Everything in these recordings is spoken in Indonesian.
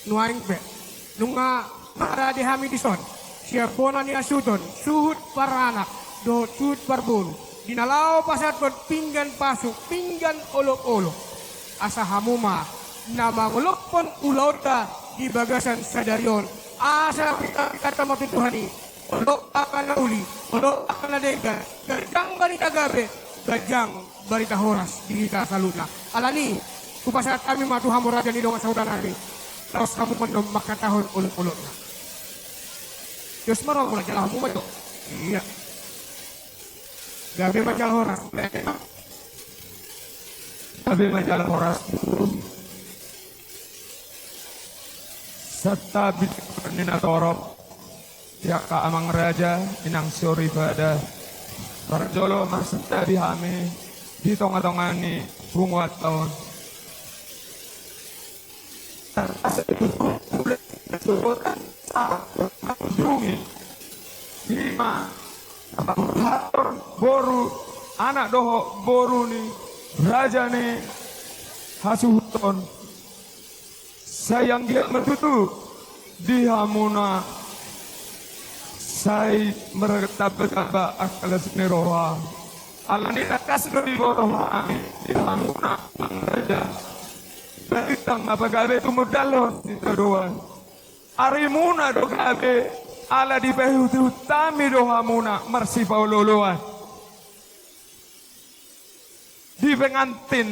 nuaing pe nunga para di hamidison siapona ni asuton suhut para anak do suhut parbulu dinalaw pasat kon pinggan pasuk pinggan olok-olok asa hamuma na mangulok pon ulauta di bagasan sadarion asa kata mati Tuhani olok akan nauli olok akan nadega gajang barita gabe gajang barita horas di kasaluna alani kupasat kami matu hamuraja ni dong saudara ni terus kamu mendom makan tahun uluk-uluk Yos marong mo jalan mo ito iya gabe majal horas gabe majal horas serta bicara nina torop ya ka amang raja inang suri pada parjolo maksudnya dihame di tonga-tonga ni bunguat tahun lima boru anak doho boru ni raja ni hasuhuton sayang dia metutu di hamuna say mertabba akal sneroha alani takas di bawah di hamuna raja Betang apa gabe tumudalon itu doan. Arimuna do gabe ala di pehuti utami do hamuna marsi pauloloan. Di pengantin.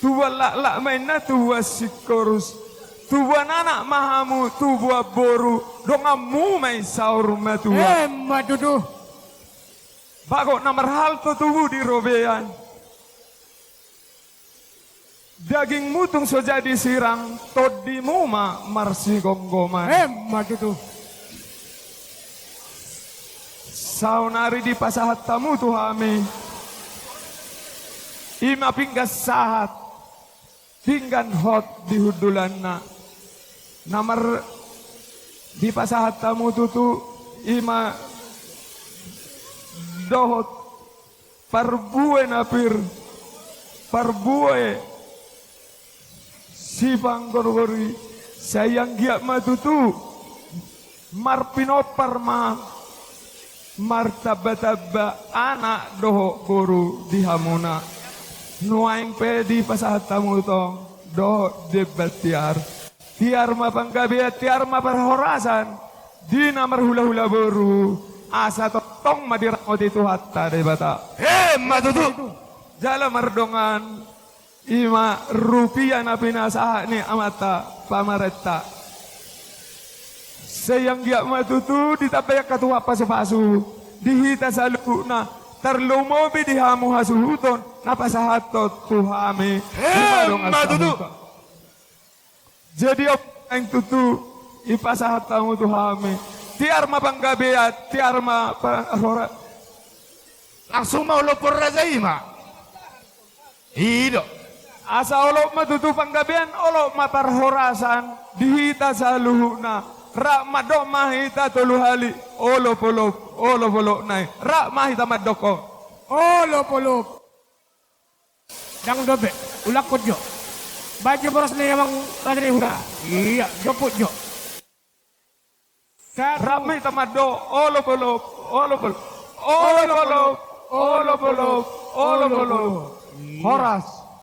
Tua lak mainna tua sikorus. Tua anak mahamu tua boru dongamu main saur matua. Madudu. Bago nomor hal tubuh di robean. Daging mutung so jadi sirang, todi muma marsi gonggoman. Madudu. Saunari di pasahat tamu tuhami. Ima pinggas sahat. Pinggan hot di hudulanna. Nomor di pasahat tamu tutu ima dohot parbue napir parbue si panggorgori sayang giak matutu marpinopar ma martabba anak doho guru di hamuna nuaing pe di pasahat tamu tong doho debat tiar ma panggabiat tiar ma perhorasan di namar hula-hula boru asa tong madirakot itu hatta de bata. Madudu. Jala mardongan ima rupiah na pinasa ni amata pamareta. Sayang giak matutu ditapayak katuha pasu-pasu dihita sa luna terlumobi dihamu hasuhuton napasahatot tuhami. Madudu. Jadi apa yang tutu ipasahat tamu tuhami. Tiar ma panggabiat, tiar ma hora. Langsung mau lopor raja ima. Hido. Asa olok matutu panggabian, olok ma parhorasan, dihita sa luhuna. Rak madok mahita toluhali, olop nai. Rak mahita madoko. Olop. Dang dobe, ulakot jo. Baju boros na yamang raja ni huna. Iya, joput jo. Ramai tamado, olop. Horas.